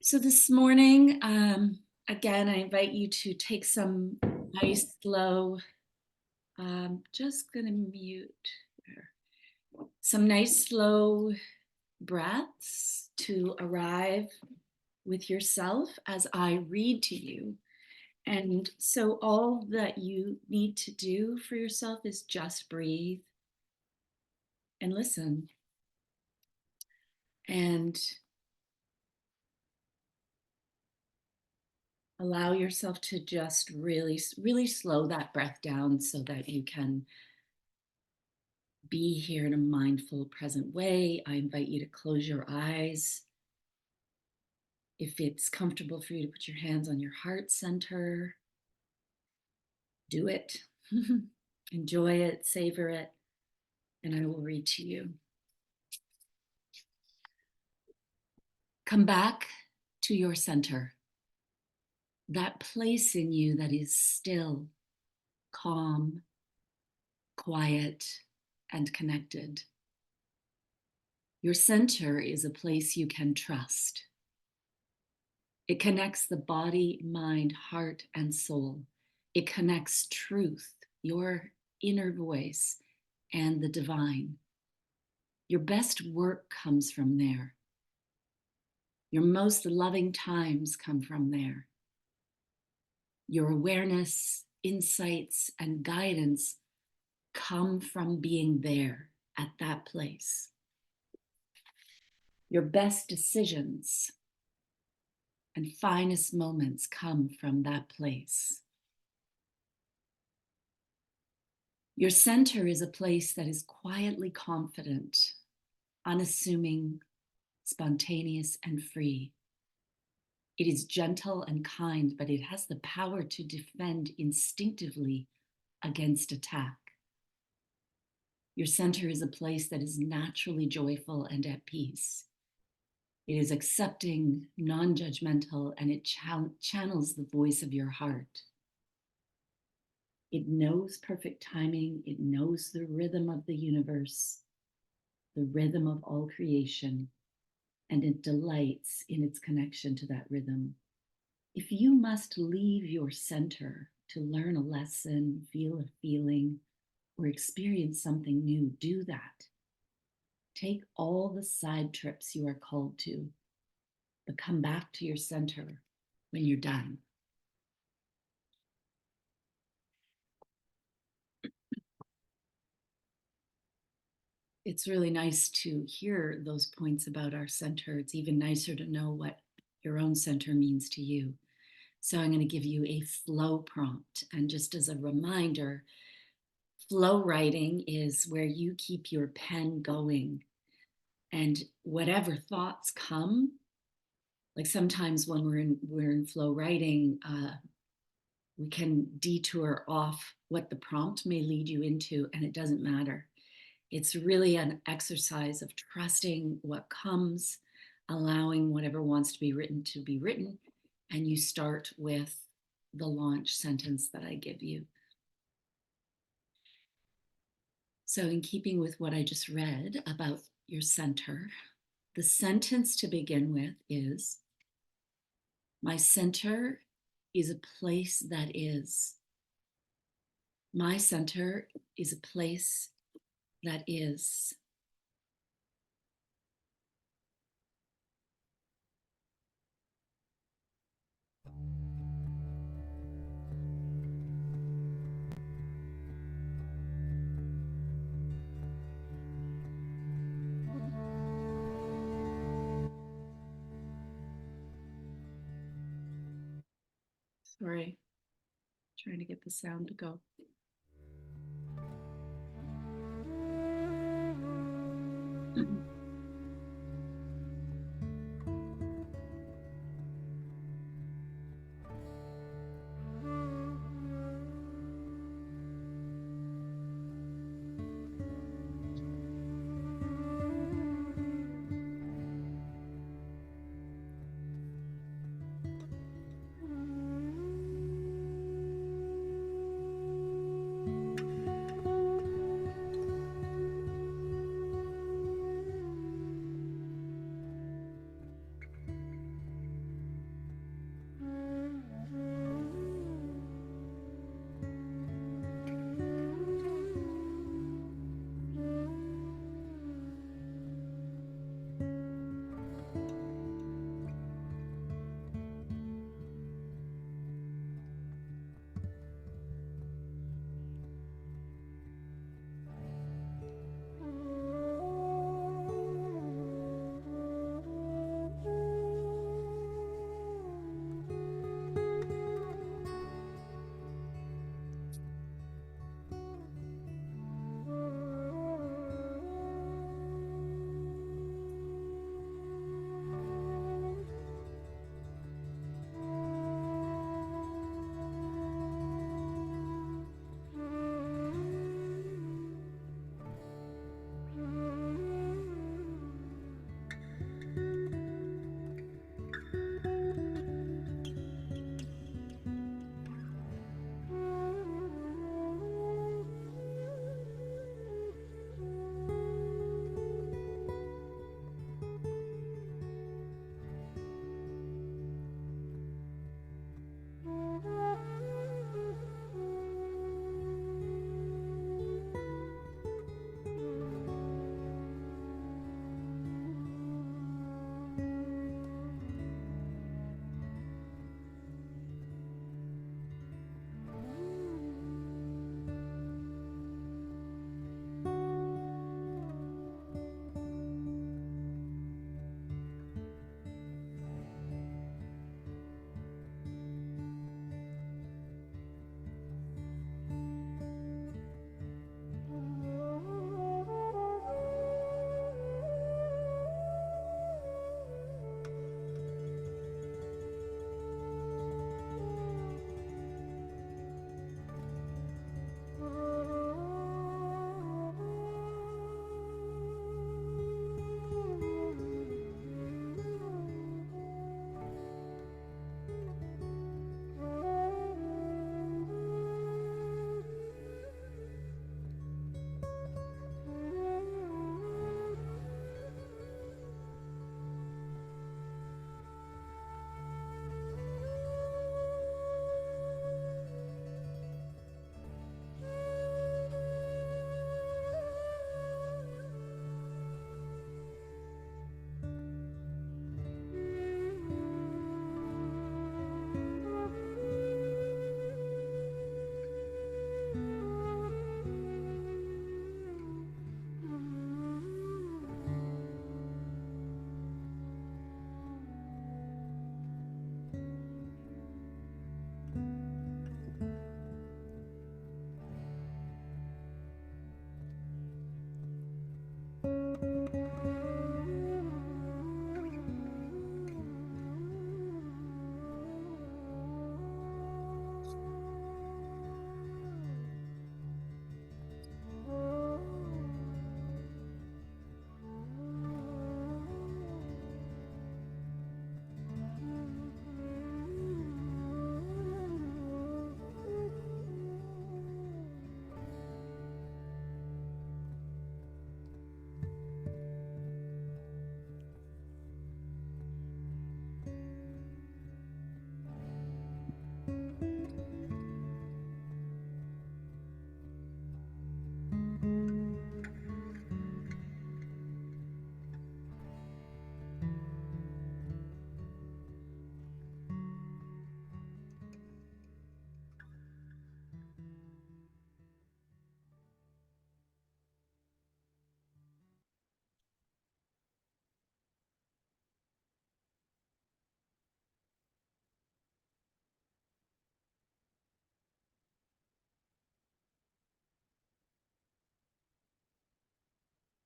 So this morning, again, I invite you to take some nice, slow, just gonna mute there. Some nice, slow breaths to arrive with yourself as I read to you. And so all that you need to do for yourself is just breathe and listen. And allow yourself to just really slow that breath down so that you can be here in a mindful, present way. I invite you to close your eyes. If it's comfortable for you to put your hands on your heart center, do it. Enjoy it, savor it, and I will read to you. Come back to your center, that place in you that is still, calm, quiet, and connected. Your center is a place you can trust. It connects the body, mind, heart, and soul. It connects truth, your inner voice, and the divine. Your best work comes from there. Your most loving times come from there. Your awareness, insights, and guidance come from being there at that place. Your best decisions and finest moments come from that place. Your center is a place that is quietly confident, unassuming, spontaneous, and free. It is gentle and kind, but it has the power to defend instinctively against attack. Your center is a place that is naturally joyful and at peace. It is accepting, non-judgmental, and it channels the voice of your heart. It knows perfect timing. It knows the rhythm of the universe, the rhythm of all creation, and it delights in its connection to that rhythm. If you must leave your center to learn a lesson, feel a feeling, or experience something new, do that. Take all the side trips you are called to, but come back to your center when you're done. It's really nice to hear those points about our center. It's even nicer to know what your own center means to you. So I'm going to give you a flow prompt. And just as a reminder, flow writing is where you keep your pen going. And whatever thoughts come, like sometimes when we're in flow writing, we can detour off what the prompt may lead you into, and it doesn't matter. It's really an exercise of trusting what comes, allowing whatever wants to be written, and you start with the launch sentence that I give you. So in keeping with what I just read about your center, the sentence to begin with is, my center is a place that is. My center is a place that is. Sorry, trying to get the sound to go.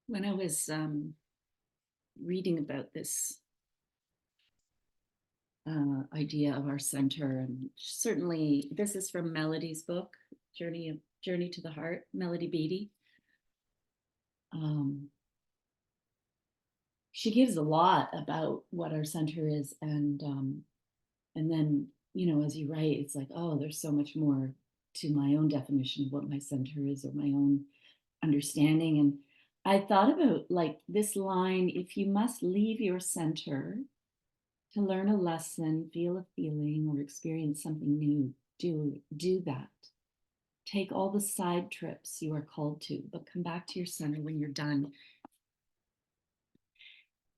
When I was reading about this idea of our center, and certainly this is from Melody's book, Journey to the Heart, Melody Beattie. She gives a lot about what our center is, and then, you know, as you write, it's like, oh, there's so much more to my own definition of what my center is, or my own understanding. And I thought about like this line: if you must leave your center to learn a lesson, feel a feeling, or experience something new, do that. Take all the side trips you are called to, but come back to your center when you're done.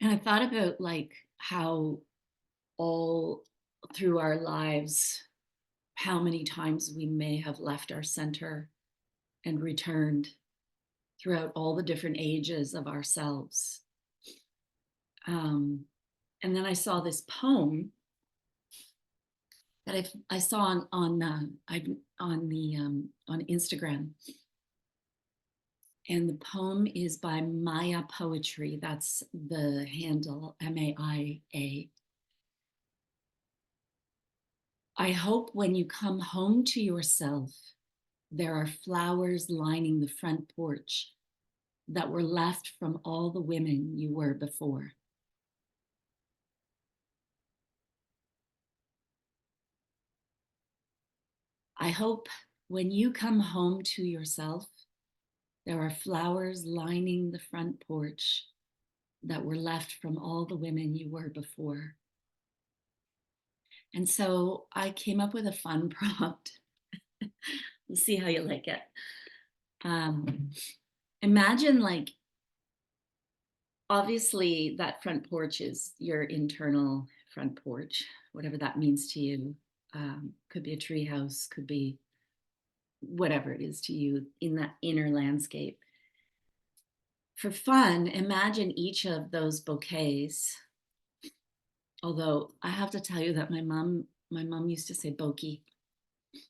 And I thought about like how all through our lives, how many times we may have left our center and returned throughout all the different ages of ourselves. And then I saw this poem that I saw on Instagram, and the poem is by Maya Poetry. That's the handle, MAIA. I hope when you come home to yourself, there are flowers lining the front porch that were left from all the women you were before. I hope when you come home to yourself, there are flowers lining the front porch that were left from all the women you were before. And so I came up with a fun prompt. We'll see how you like it. Imagine, like, obviously that front porch is your internal front porch, whatever that means to you. Could be a tree house, could be whatever it is to you in that inner landscape. For fun, imagine each of those bouquets. Although I have to tell you that my mom used to say bokeh.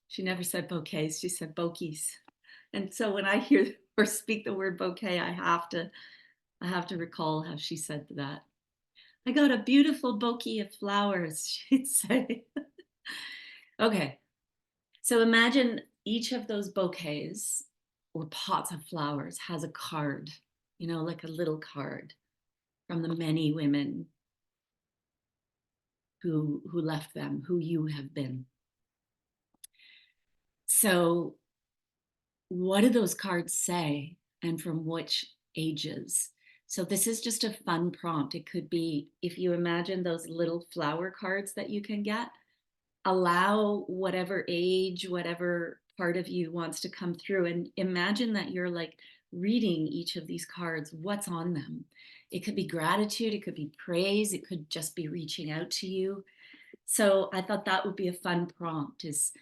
She never said bouquets, she said bokies. And so when I hear or speak the word bouquet, I have to recall how she said that. I got a beautiful bouquet of flowers, she'd say. Okay, so imagine each of those bouquets or pots of flowers has a card, you know, like a little card from the many women who left them, who you have been. So what do those cards say, and from which ages? So this is just a fun prompt. It could be, if you imagine those little flower cards that you can get, allow whatever age, whatever part of you wants to come through, and imagine that you're like reading each of these cards, what's on them. It could be gratitude, it could be praise, it could just be reaching out to you. So I thought that would be a fun prompt, is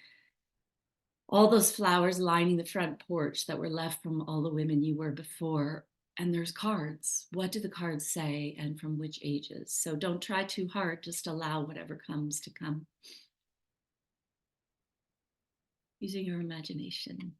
all those flowers lining the front porch that were left from all the women you were before. And there's cards. What do the cards say, and from which ages? So don't try too hard, just allow whatever comes to come. Using your imagination.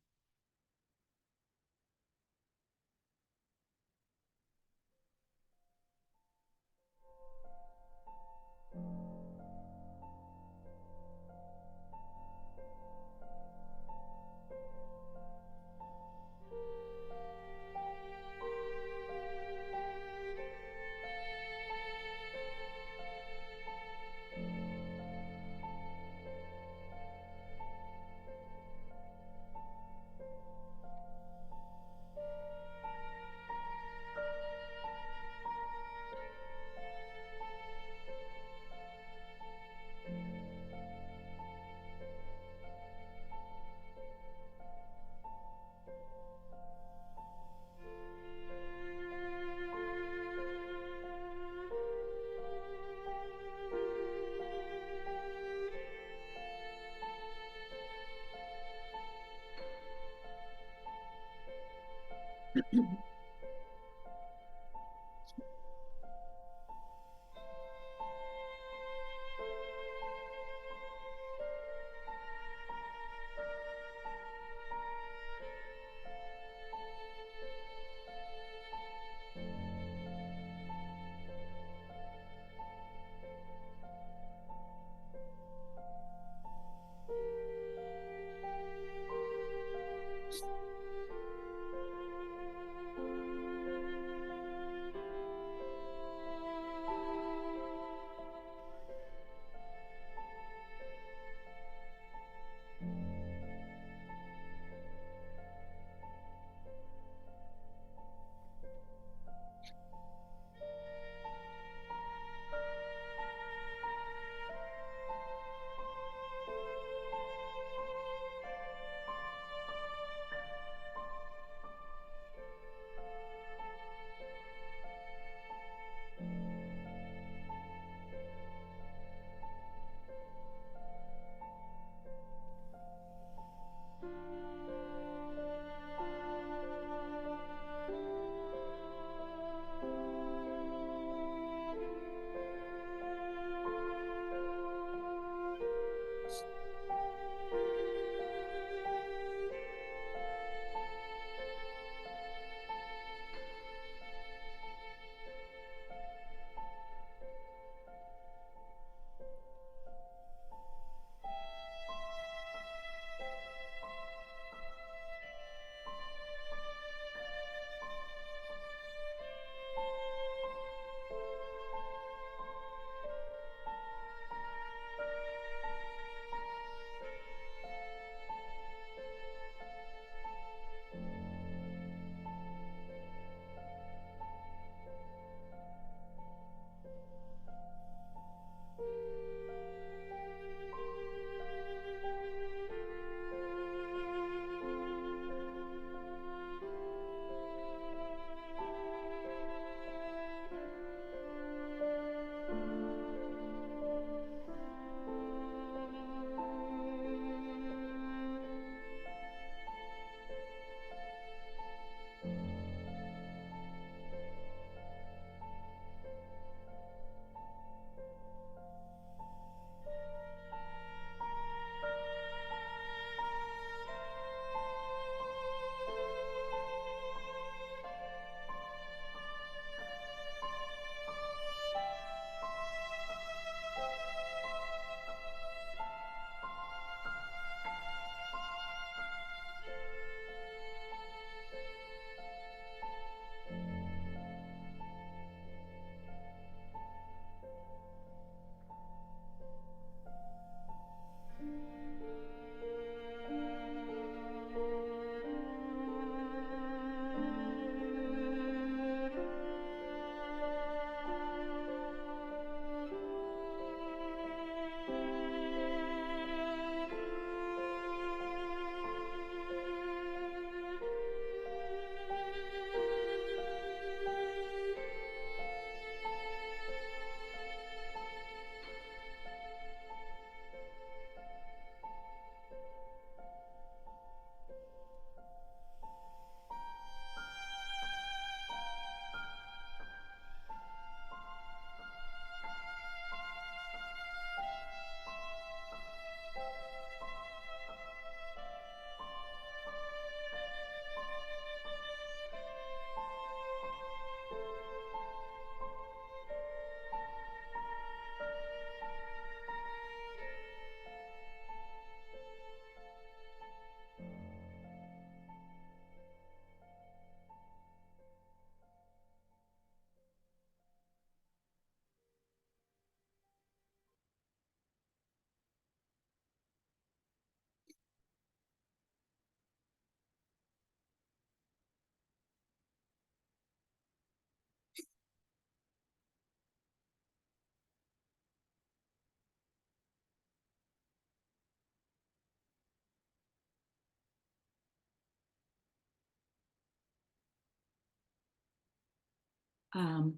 Um,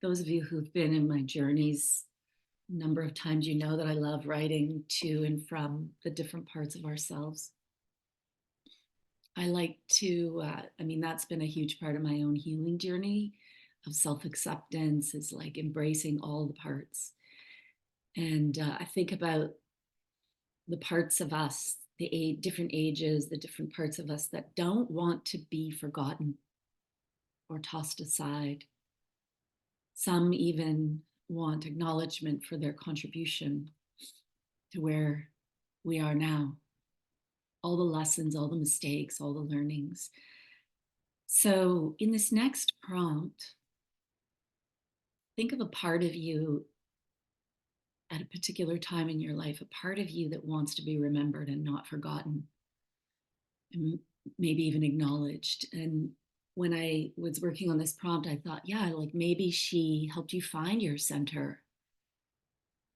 those of you who've been in my journeys a number of times, you know that I love writing to and from the different parts of ourselves. I like to, that's been a huge part of my own healing journey of self acceptance, is like embracing all the parts. And I think about the parts of us, the different ages, the different parts of us that don't want to be forgotten or tossed aside. Some even want acknowledgement for their contribution to where we are now, all the lessons, all the mistakes, all the learnings. So, in this next prompt, think of a part of you at a particular time in your life, a part of you that wants to be remembered and not forgotten, and maybe even acknowledged. And when I was working on this prompt, I thought, yeah, like maybe she helped you find your center.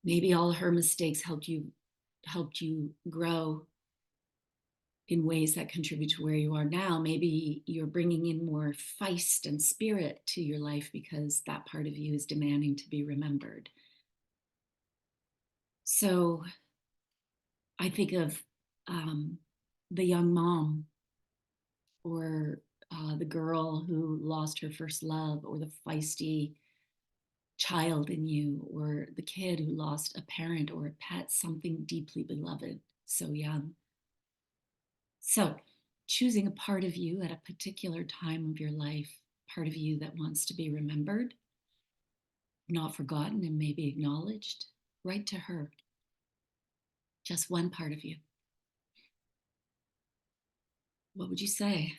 Maybe all her mistakes helped you grow in ways that contribute to where you are now. Maybe you're bringing in more feist and spirit to your life because that part of you is demanding to be remembered. So I think of the young mom, or the girl who lost her first love, or the feisty child in you, or the kid who lost a parent or a pet, something deeply beloved, so young. So, choosing a part of you at a particular time of your life, part of you that wants to be remembered, not forgotten, and maybe acknowledged, write to her. Just one part of you. What would you say?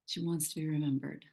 She wants to be remembered.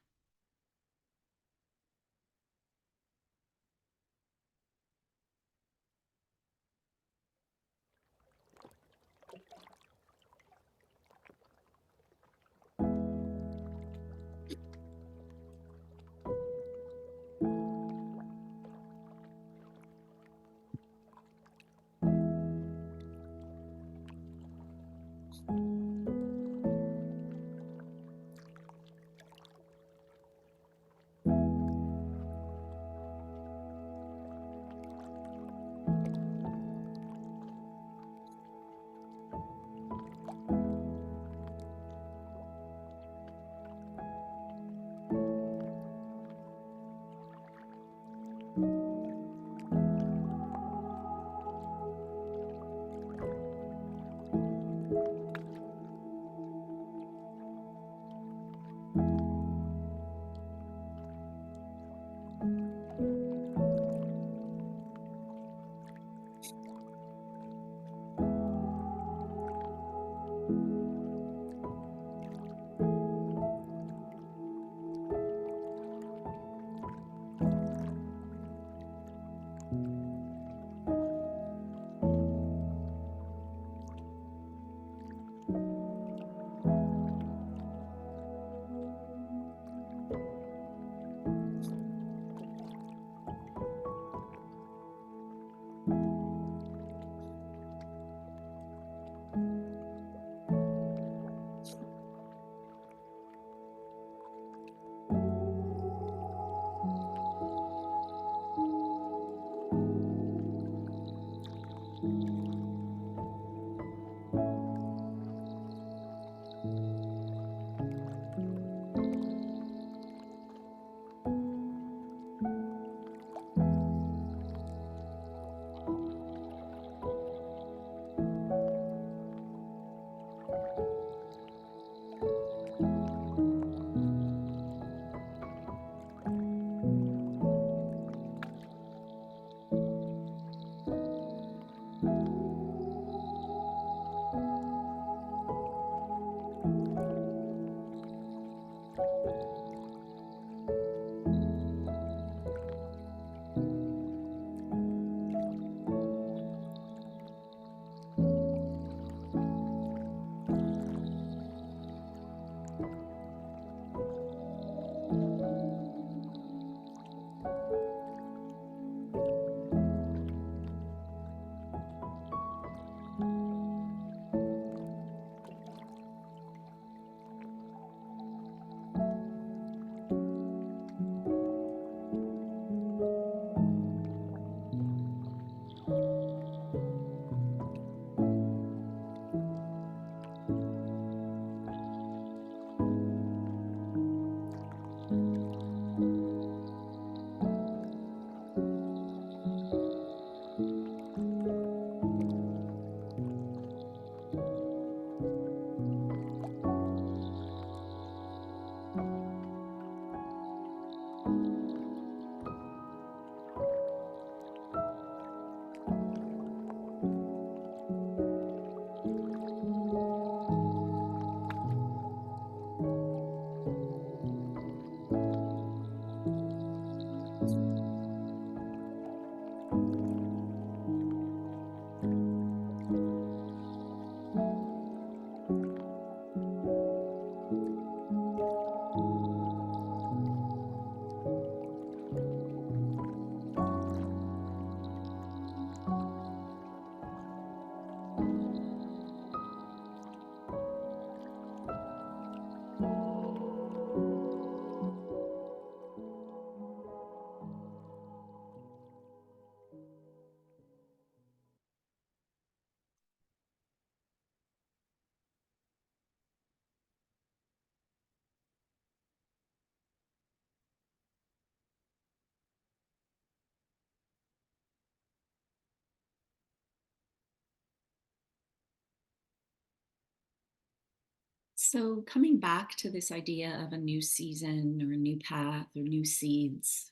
So, coming back to this idea of a new season or a new path or new seeds,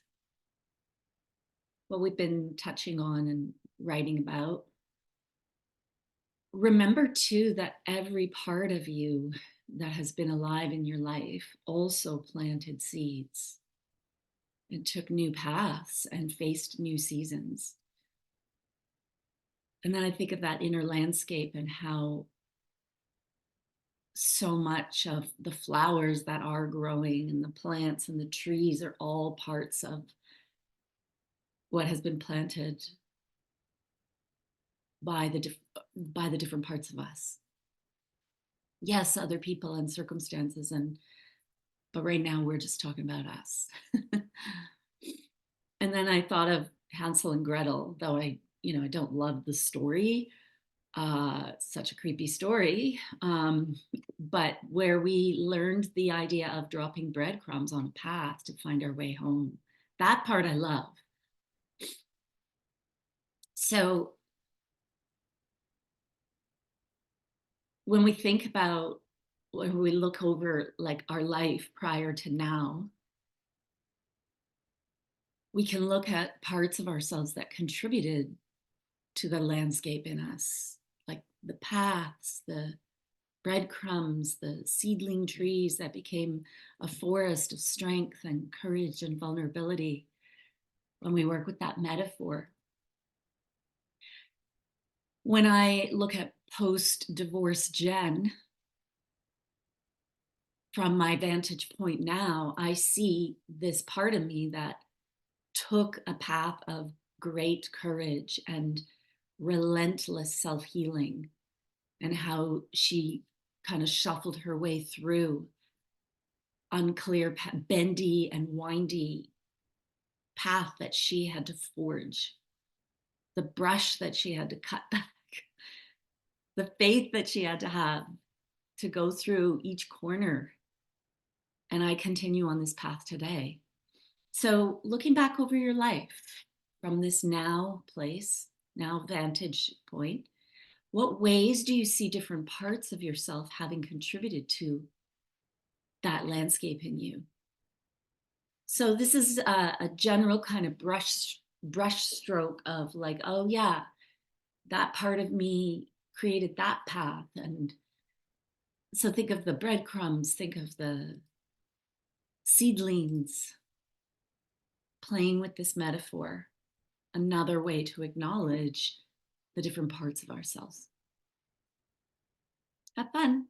what we've been touching on and writing about, remember too that every part of you that has been alive in your life also planted seeds and took new paths and faced new seasons. And then I think of that inner landscape and how so much of the flowers that are growing and the plants and the trees are all parts of what has been planted by by the different parts of us. Yes, other people and circumstances, but right now we're just talking about us. And then I thought of Hansel and Gretel, though I don't love the story. Such a creepy story. But where we learned the idea of dropping breadcrumbs on a path to find our way home. That part I love. So when we think about, when we look over like our life prior to now, we can look at parts of ourselves that contributed to the landscape in us, like the paths, the breadcrumbs, the seedling trees that became a forest of strength and courage and vulnerability when we work with that metaphor. When I look at post-divorce Jen, from my vantage point now, I see this part of me that took a path of great courage and relentless self-healing, and how she kind of shuffled her way through unclear, bendy and windy path that she had to forge, the brush that she had to cut back, the faith that she had to have to go through each corner. And I continue on this path today. So looking back over your life from this now place, now vantage point, what ways do you see different parts of yourself having contributed to that landscape in you? So this is a general kind of brush stroke of like, oh yeah, that part of me created that path. And so think of the breadcrumbs, think of the seedlings, playing with this metaphor, another way to acknowledge the different parts of ourselves. Have fun.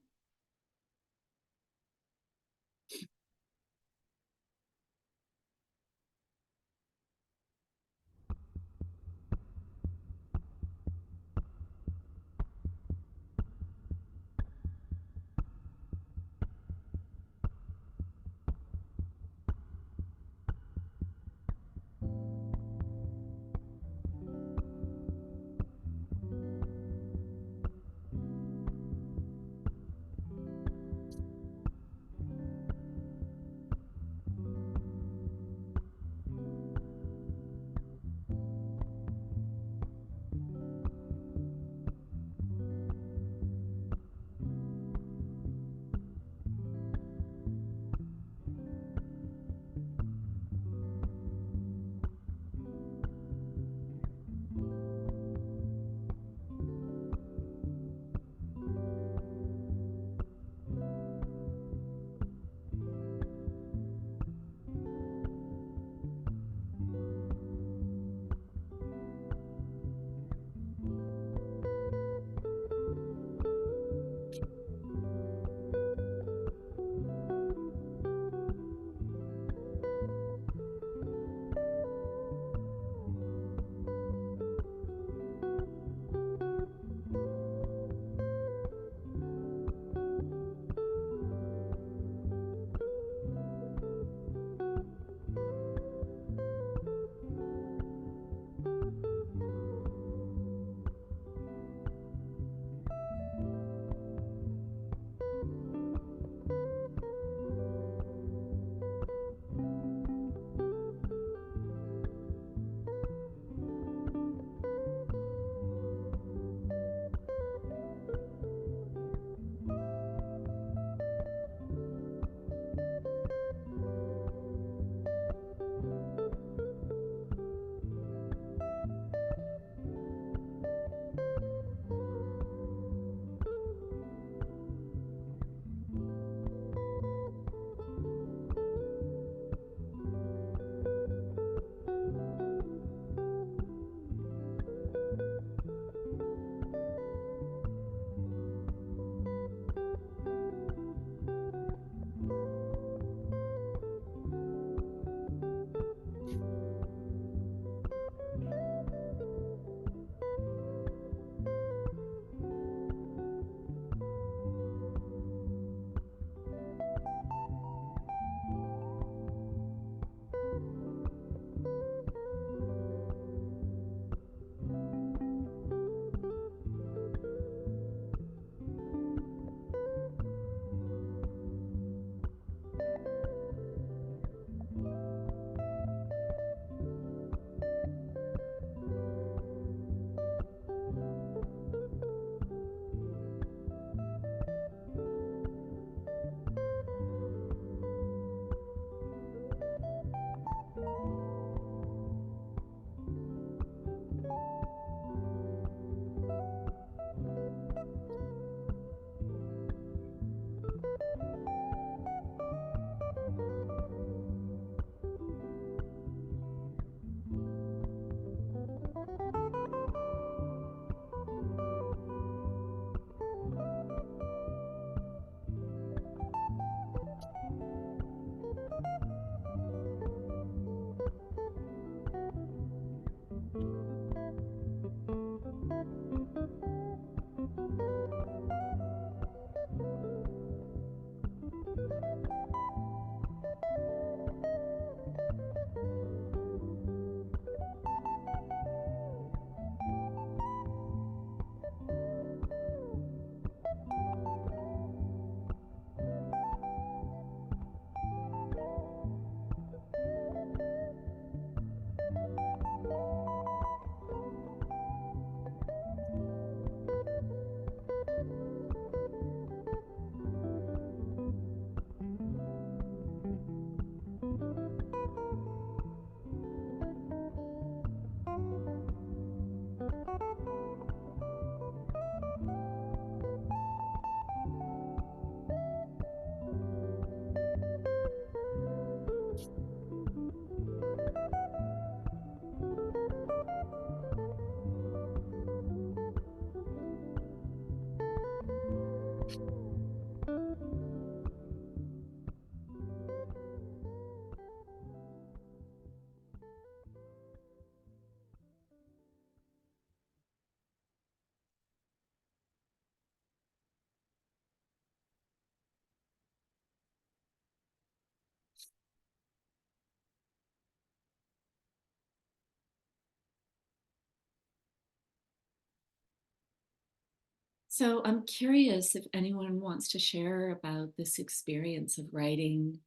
So I'm curious if anyone wants to share about this experience of writing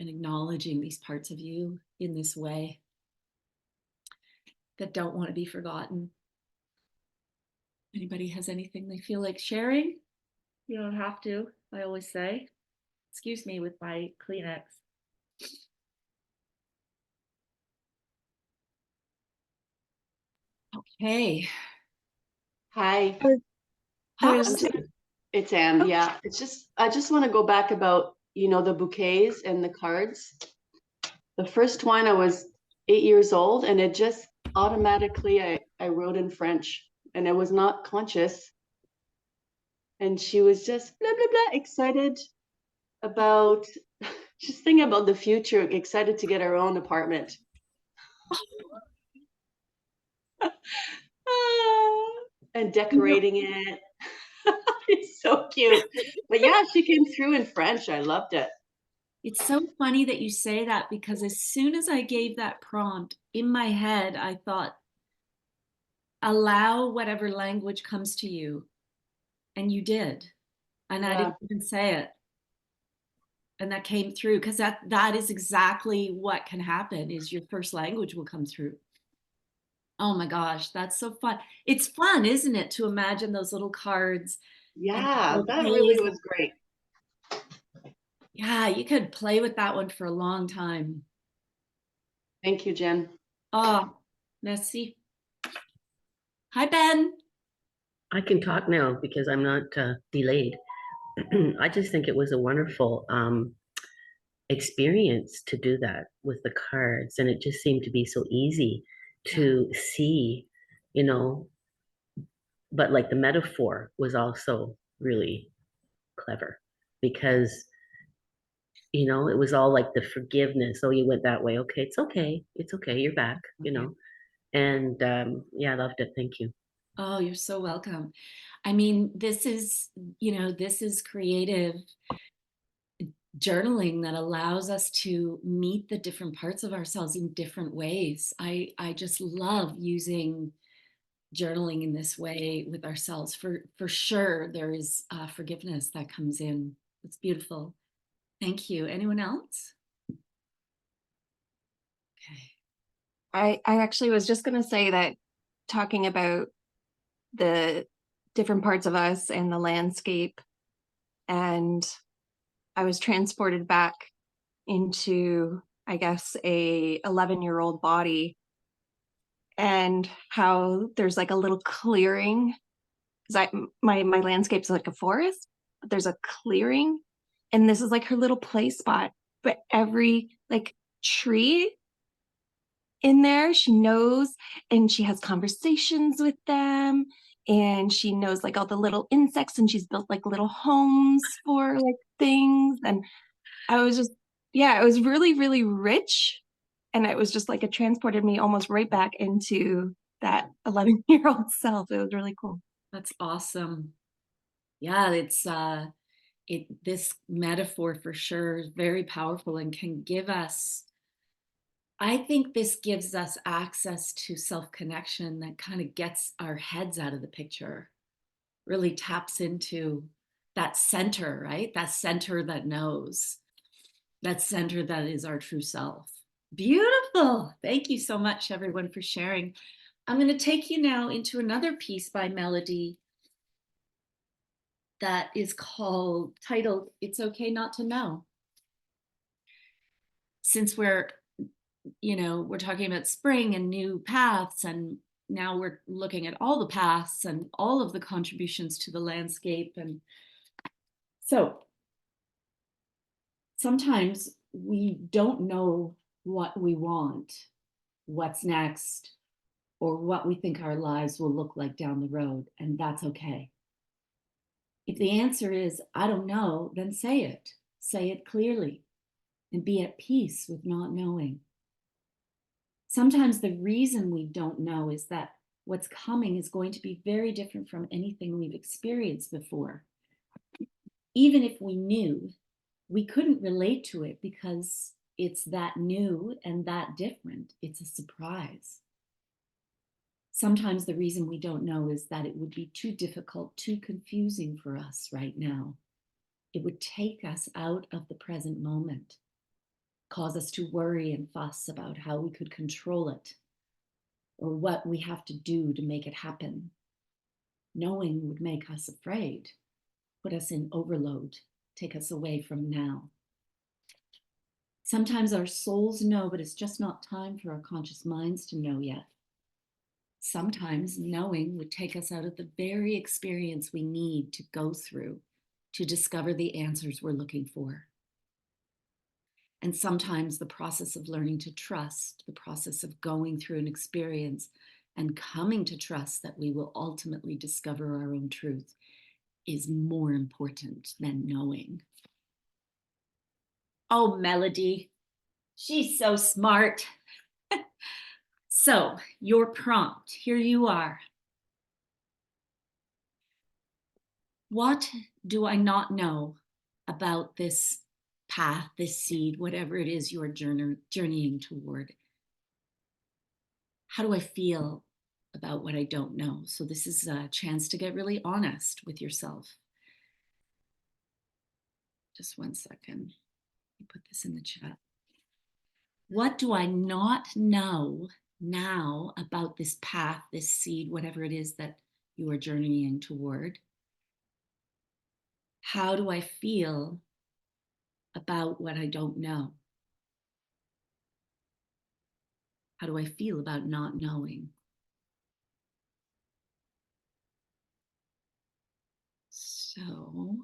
and acknowledging these parts of you in this way that don't want to be forgotten. Anybody has anything they feel like sharing? You don't have to, I always say. Excuse me with my Kleenex. Okay. Hi. I Hi. was It's Anne. Oh, Yeah. I just want to go back about, the bouquets and the cards. The first one, I was 8 years old, and it just automatically, I wrote in French, and I was not conscious. And she was just blah, blah, blah, excited about, just thinking about the future, excited to get our own apartment. And decorating it. It's so cute. But yeah, she came through in French. I loved it. it's so funny that you say that because as soon as I gave that prompt in my head, I thought, allow whatever language comes to you. And you did. And I Yeah. didn't even say it. And that came through because that is exactly what can happen is your first language will come through. Oh my gosh, that's so fun. It's fun, isn't it, to imagine those little cards and Yeah, that really bouquets. was great. Yeah, you could play with that one for a long time. Thank you, Jen. Oh, merci. Hi, Ben. I can talk now because I'm not delayed. I just think it was a wonderful experience to do that with the cards, and it just seemed to be so easy Yeah. to see, you know. But like the metaphor was also really clever because it was all like the forgiveness. Oh, you went that way. Okay, it's okay. You're back. Okay. And yeah, I loved it. Thank you. Oh, you're so welcome. I mean, this is creative journaling that allows us to meet the different parts of ourselves in different ways. I just love using journaling in this way with ourselves. For sure, there is forgiveness that comes in. It's beautiful. Thank you. Anyone else? Okay. I actually was just going to say that talking about the different parts of us and the landscape, and I was transported back into, I guess, a 11-year-old body, and how there's like a little clearing. Because my landscape's like a forest, but there's a clearing, and this is like her little play spot. But every like tree in there she knows, and she has conversations with them, and she knows like all the little insects, and she's built like little homes for like things. And I was just, yeah, it was really, really rich, and it was just like it transported me almost right back into that 11-year-old self. It was really cool. That's awesome. Yeah, this metaphor for sure is very powerful and can give us, I think this gives us access to self-connection that kind of gets our heads out of the picture, really taps into that center, right? That center that knows, that center that is our true self. Beautiful. Thank you so much, everyone, for sharing. I'm going to take you now into another piece by Melody that is titled It's Okay Not to Know. Since we're talking about spring and new paths, and now we're looking at all the paths and all of the contributions to the landscape. And so sometimes we don't know what we want, what's next, or what we think our lives will look like down the road, and that's okay. If the answer is, I don't know, then say it clearly, and be at peace with not knowing. Sometimes the reason we don't know is that what's coming is going to be very different from anything we've experienced before. Even if we knew, we couldn't relate to it because it's that new and that different. It's a surprise. Sometimes the reason we don't know is that it would be too difficult, too confusing for us right now. It would take us out of the present moment, cause us to worry and fuss about how we could control it or what we have to do to make it happen. Knowing would make us afraid, put us in overload, take us away from now. Sometimes our souls know, but it's just not time for our conscious minds to know yet. Sometimes knowing would take us out of the very experience we need to go through to discover the answers we're looking for. And sometimes the process of learning to trust, the process of going through an experience and coming to trust that we will ultimately discover our own truth is more important than knowing. Oh, Melody, she's so smart. So, your prompt, here you are. What do I not know about this path, this seed, whatever it is you're journeying toward? How do I feel about what I don't know? So this is a chance to get really honest with yourself. Just 1 second. Let me put this in the chat. What do I not know now about this path, this seed, whatever it is that you are journeying toward? How do I feel about what I don't know? How do I feel about not knowing? So,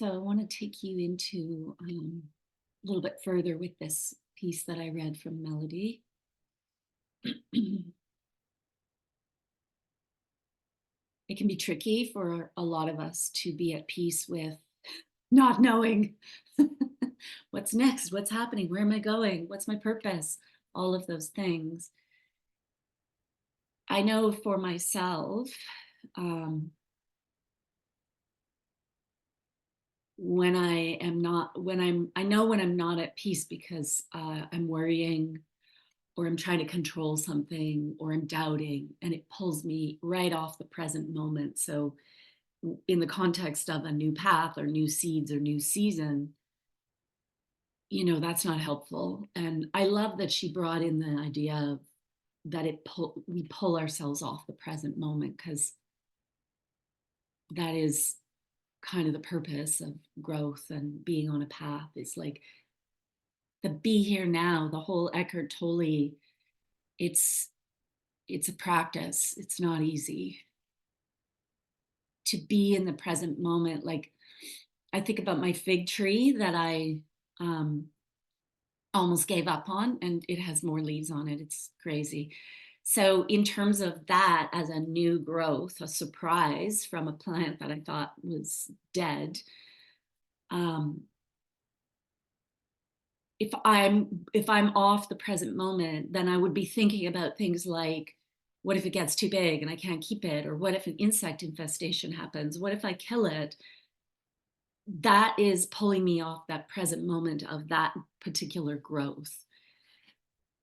So I want to take you into a little bit further with this piece that I read from Melody. It can be tricky for a lot of us to be at peace with not knowing what's next, what's happening, where am I going, what's my purpose, all of those things. I know for myself, when I am not, I know when I'm not at peace because I'm worrying or I'm trying to control something or I'm doubting, and it pulls me right off the present moment. So in the context of a new path or new seeds or new season, you know, that's not helpful. And I love that she brought in the idea of that we pull ourselves off the present moment, because that is kind of the purpose of growth and being on a path. It's like the be here now, the whole Eckhart Tolle, it's a practice. It's not easy to be in the present moment. Like I think about my fig tree that I almost gave up on, and it has more leaves on it. It's crazy. So in terms of that as a new growth, a surprise from a plant that I thought was dead, if I'm off the present moment, then I would be thinking about things like, what if it gets too big and I can't keep it? Or what if an insect infestation happens? What if I kill it? That is pulling me off that present moment of that particular growth.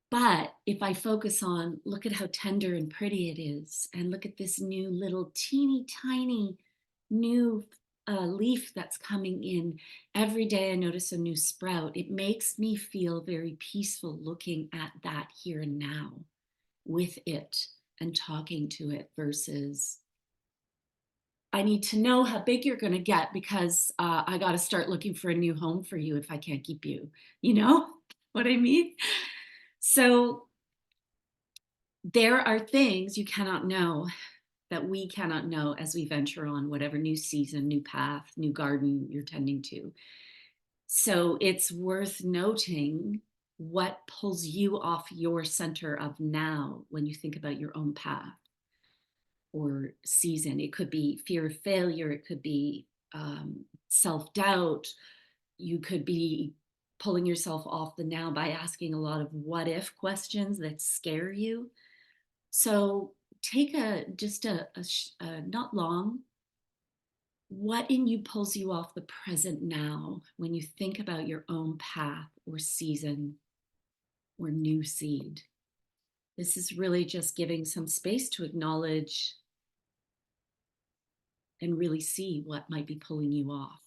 But if I focus on, look at how tender and pretty it is, and look at this new little teeny tiny new leaf that's coming in. Every day I notice a new sprout. It makes me feel very peaceful looking at that here and now with it and talking to it, versus I need to know how big you're going to get because I got to start looking for a new home for you if I can't keep you. You know what I mean? So there are things you cannot know, that we cannot know as we venture on whatever new season, new path, new garden you're tending to. So it's worth noting what pulls you off your center of now when you think about your own path or season. It could be fear of failure. It could be self-doubt. You could be pulling yourself off the now by asking a lot of what if questions that scare you. So take just a not long, what in you pulls you off the present now when you think about your own path or season or new seed. This is really just giving some space to acknowledge and really see what might be pulling you off.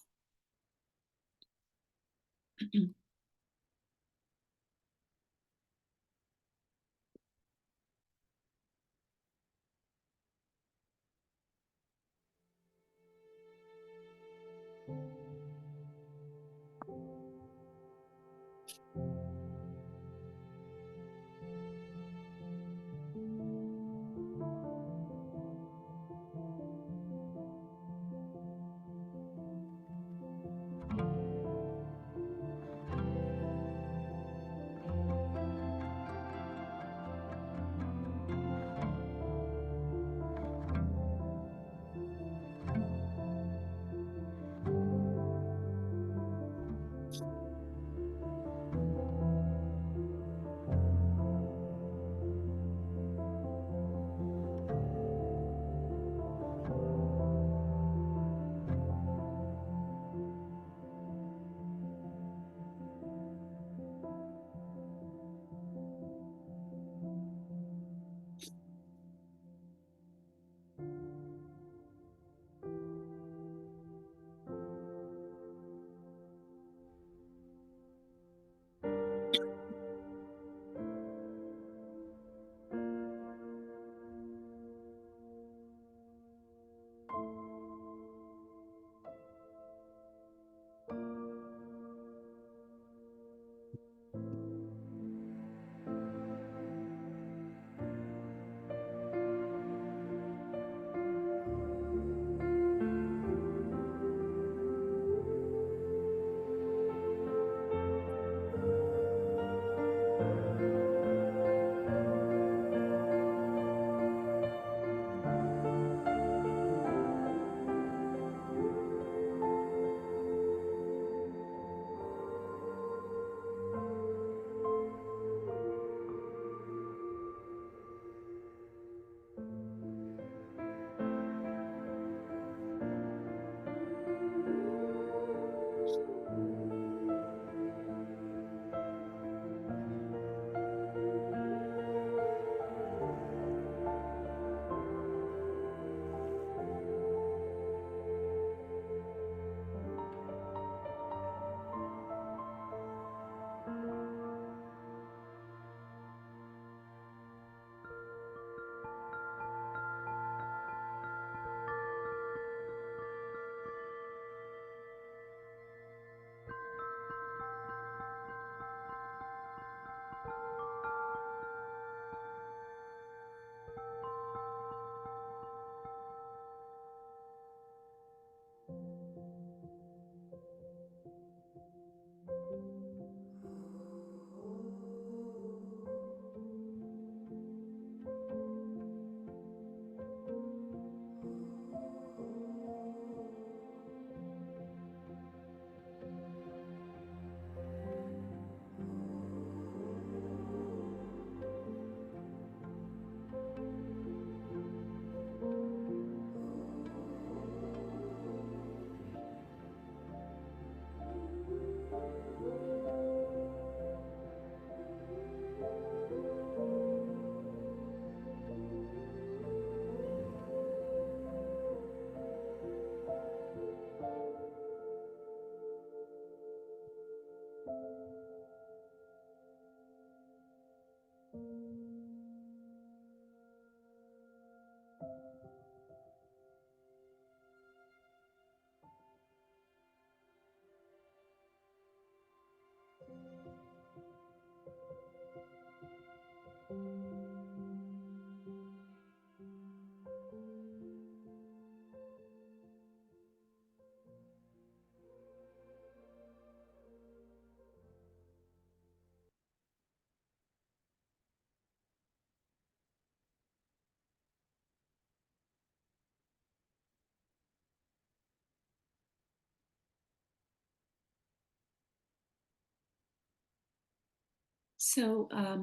So I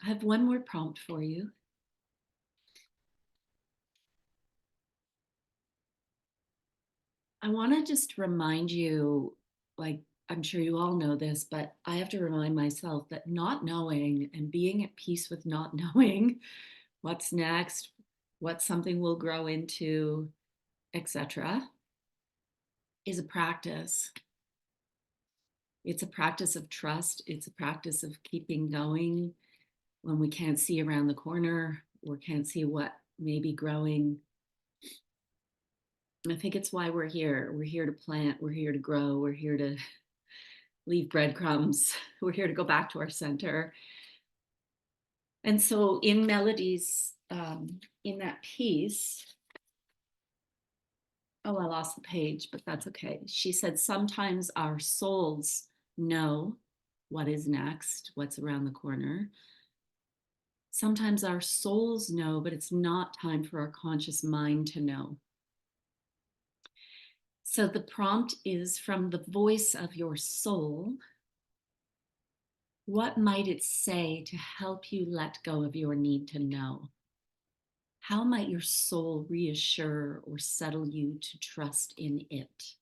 have one more prompt for you. I want to just remind you, like, I'm sure you all know this, but I have to remind myself that not knowing and being at peace with not knowing what's next, what something will grow into, etc., is a practice. It's a practice of trust. It's a practice of keeping going when we can't see around the corner or can't see what may be growing. I think it's why we're here. We're here to plant, we're here to grow, we're here to leave breadcrumbs, we're here to go back to our center. And so in Melody's, in that piece, oh, I lost the page, but that's okay. She said, sometimes our souls know what is next, what's around the corner. Sometimes our souls know, but it's not time for our conscious mind to know. So the prompt is, from the voice of your soul, what might it say to help you let go of your need to know? How might your soul reassure or settle you to trust in it?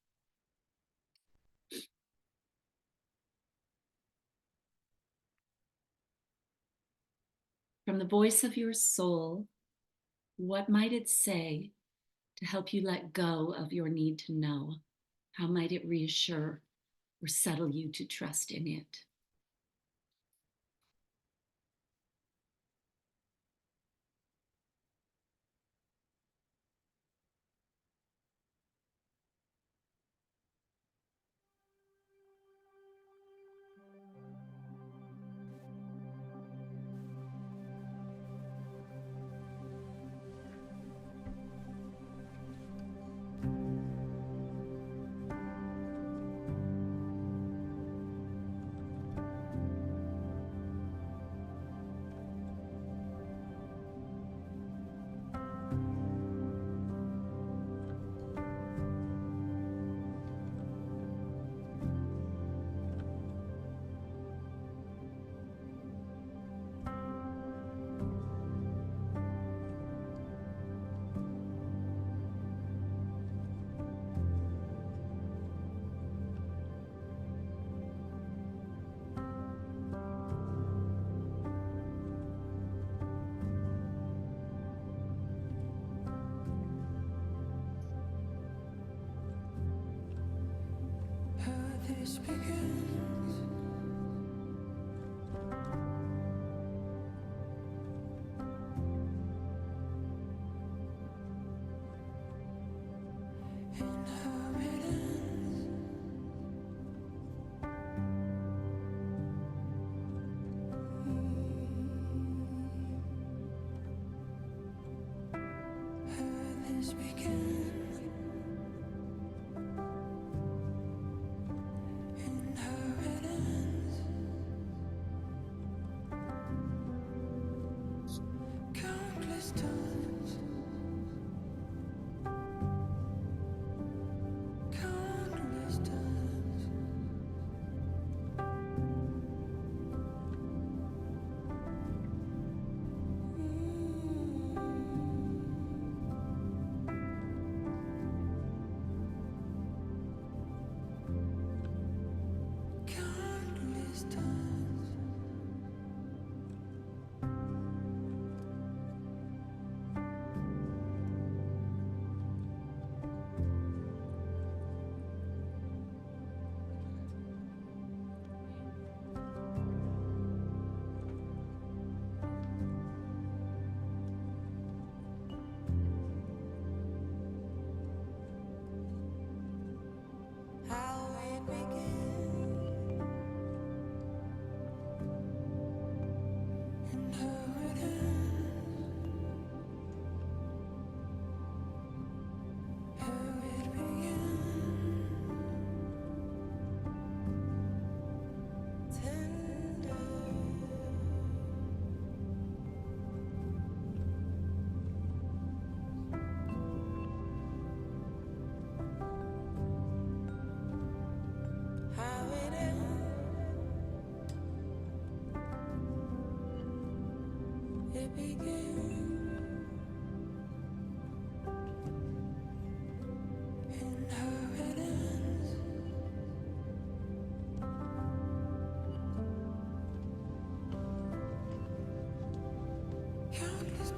From the voice of your soul, what might it say to help you let go of your need to know? How might it reassure or settle you to trust in it? This begins. And how it ends. How this begins. And how it ends. Countless times. Countless times.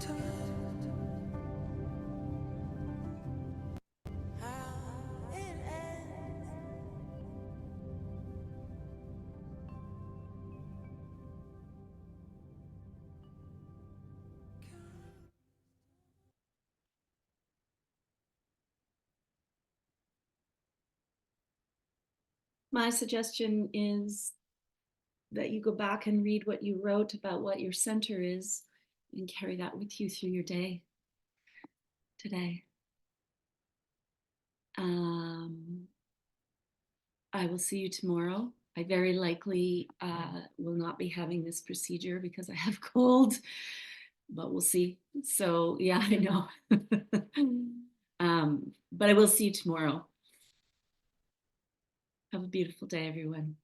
times. How it ends. My suggestion is that you go back and read what you wrote about what your center is and carry that with you through your day today. I will see you tomorrow. I very likely will not be having this procedure because I have cold, but we'll see. So yeah, I know. But I will see you tomorrow. Have a beautiful day, everyone.